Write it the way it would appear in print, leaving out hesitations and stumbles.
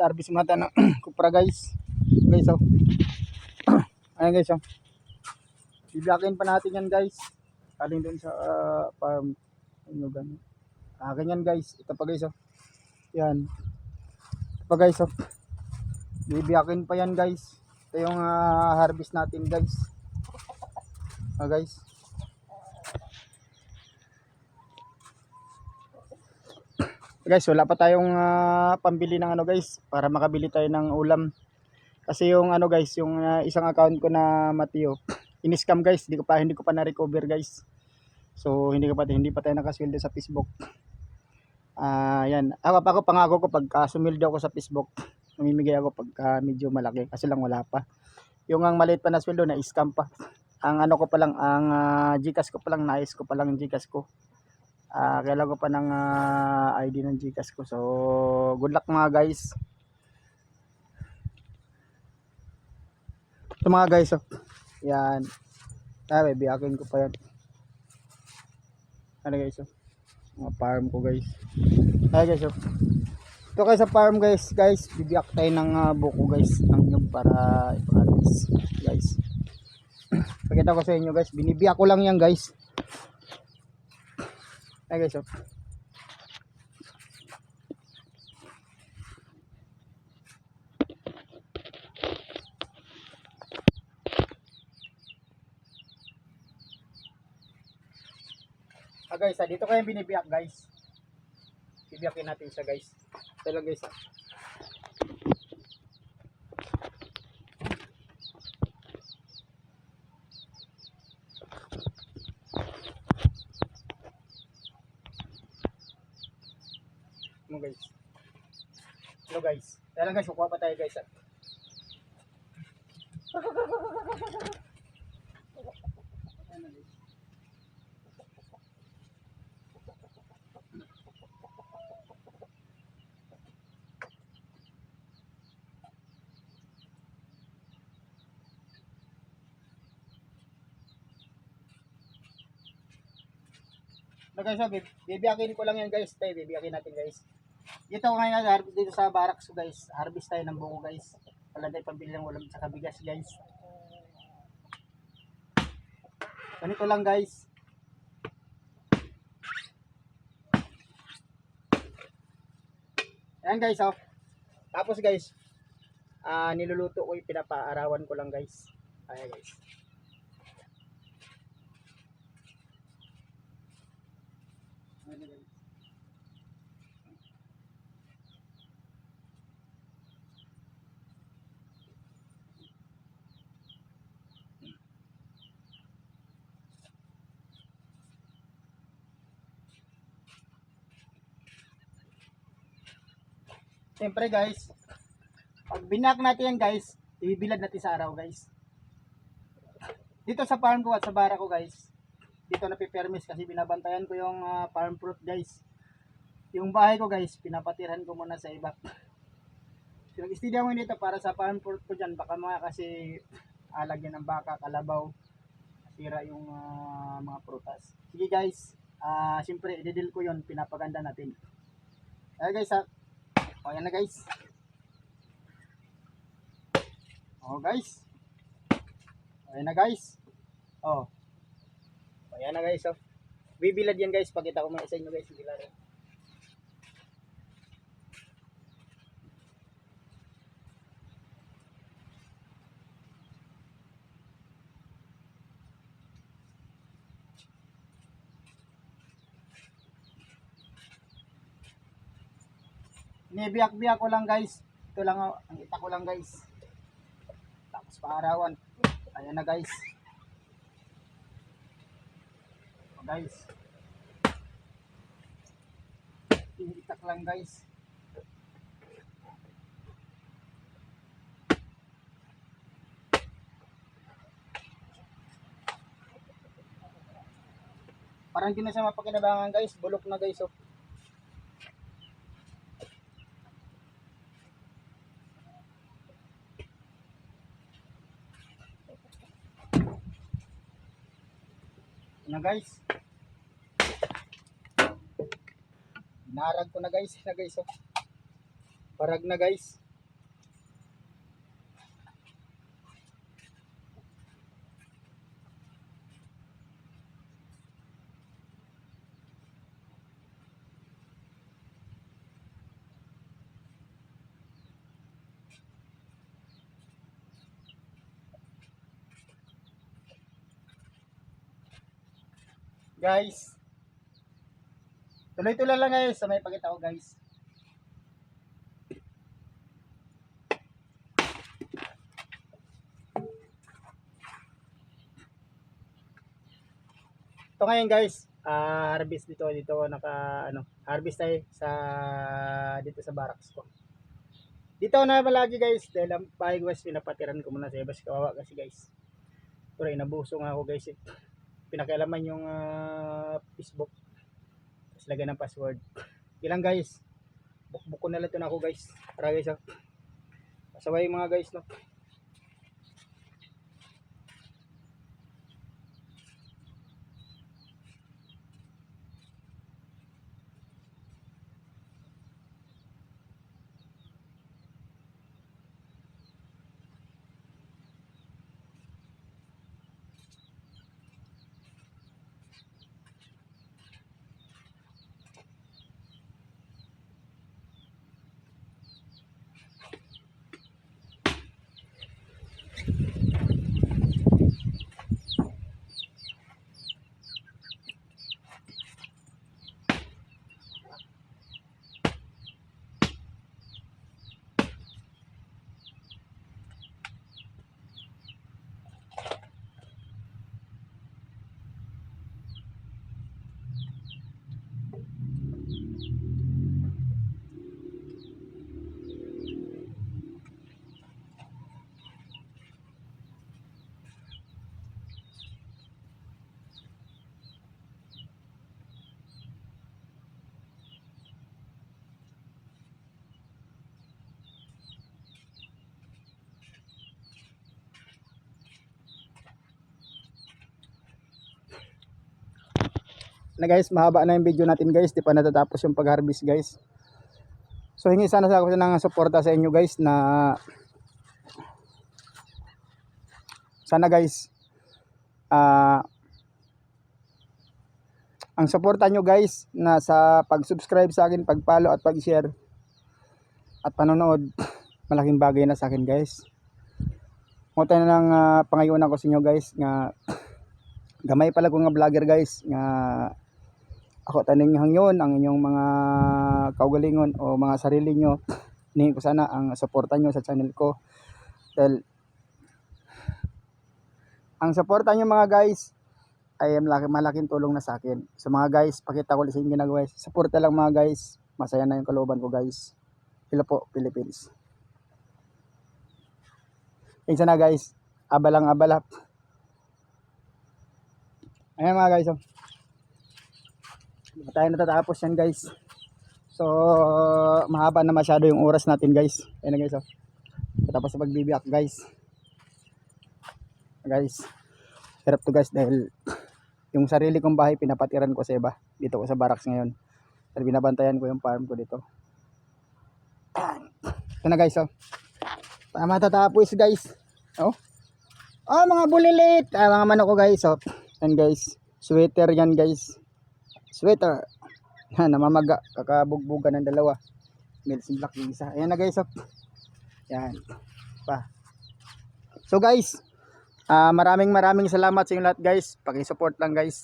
harvest muna tayo ng kupra guys. Guys oh. Ayan guys oh. Bibiyakin pa natin yan guys. Kaling dun sa farm. Ano ganyan. Ganyan guys. Ito pa guys oh. Yan. Ito pa guys oh. Bibiyakin pa yan guys. Ito yung harvest natin guys. Guys. Guys, wala pa tayong pambili ng ano guys para makabili tayo ng ulam. Kasi yung ano guys, yung isang account ko na Mateo, in-scam guys, hindi ko pa na-recover guys. So hindi pa tayo nakasweldo sa Facebook. Yan. Ako pangako ko pag sumildo ako sa Facebook, mamimigay ako pag medyo malaki kasi lang wala pa. Yung ang maliit pa na sweldo na scam pa. Ang ano ko pa lang, ang GCash ko pa lang, nais ko pa lang yung GCash ko. Kailangan ko pa ng ID ng GCash ko. So good luck mga guys. Ito mga guys oh. Yan. Bibiyakin ko pa yan. Ano guys oh. Mga farm ko guys. Guys oh. Ito kayo sa farm guys. Bibiyak tayo ng buko guys. Ng nyug para ipaharvest guys. Pakita ko sa inyo guys. Binibiyak ko lang yan guys. Guys oh. Guys, dito ko yung binibiyak guys. Bibiyakin natin siya guys. Ito lang guys. Ano guys. Hello guys. Ito lang guys, kukuha pa tayo guys. Guys, bibiyakin ko lang yan guys. Bibiyakin natin guys. Dito ngayon dito sa barracks ko guys. Harvest tayo ng buko guys. Wala tayo pambili ng ulam sa bigas guys. Ganito lang guys. Ayan guys oh. Tapos guys, niluluto ko yung pinapaarawan ko lang guys. Ayan guys. Siyempre guys, pag binak natin yan guys, ibibilad natin sa araw guys. Dito sa farm ko at sa bara ko guys, dito napipermis kasi binabantayan ko yung farm fruit guys. Yung bahay ko guys, pinapatirhan ko muna sa iba. So nag-studio mo dito para sa farm fruit ko dyan, baka mga kasi alagyan ng baka, kalabaw, sira yung mga prutas. Sige guys, siyempre i-deal ko yun, pinapaganda natin. Ayan guys o yan na guys. O guys. Ayan na guys. O yan na guys. Bibilad yan guys. Pakita ko muna sa inyo guys. Bibilad. Nibiyak-biyak ko lang guys. Ito lang ang ita ko lang guys. Tapos paarawan. Ayan na guys. O guys. Itak lang guys. Parang hindi na siya mapakinabangan guys. Bulok na guys oh. Na guys. Narag ko na guys. Na guys oh. Parag na guys. Guys. Tuloy-tuloy lang guys. Sa may pakita ko guys. Ito ngayon guys. Harvest dito harvest tayo sa dito sa barracks ko. Dito na palagi guys dahil ang bahay guys pinapatiran ko muna sa ibas kawawa kasi guys. Pero inabuso nga ako guys eh. Pinakialaman yung Facebook. Tapos lagyan ng password. Ilang guys. Bukbuk ko na lang ito na ako guys. Para guys pasaway mga guys no. Na guys, mahaba na yung video natin guys, di pa natatapos yung pag-harvest guys. So hingi sana sa ako ng suporta sa inyo guys na sana guys ang suporta nyo guys na sa pag-subscribe sa akin, pag-follow at pag-share at panonood, malaking bagay na sa akin guys. Muta na lang pangayunan ko sa inyo guys nga gamay pala ko nga vlogger guys nga ako taning hangyon ang inyong mga kaugalingon o mga sarili nyo. Hinihingi ko sana ang suporta nyo sa channel ko dahil ang suporta nyo mga guys ay malaking tulong na sa akin. So mga guys, pakita ko sa inyo ginagawa. Suporta lang mga guys, masaya na yung kalooban ko guys. Hello po Philippines. Isa na guys, abalang abala. Ayan mga guys, tayo natatapos yan guys. So mahaba na masyado yung oras natin guys. Ayan na guys, tapos sa pagbibiyak guys. Guys, hirap to guys dahil yung sarili kong bahay pinapatiran ko sa iba. Dito ko sa barracks ngayon. Dahil binabantayan ko yung farm ko dito. Ito na guys, matatapos guys. Mga bulilit. Mga manok ko guys, and guys, sweater yan guys. Sweater. Namamaga, kakabugbugan ng dalawa. Mills black yung isa. Ayan na guys, yan. Pa. So guys, maraming salamat sa inyo lahat guys. Paki-support lang guys.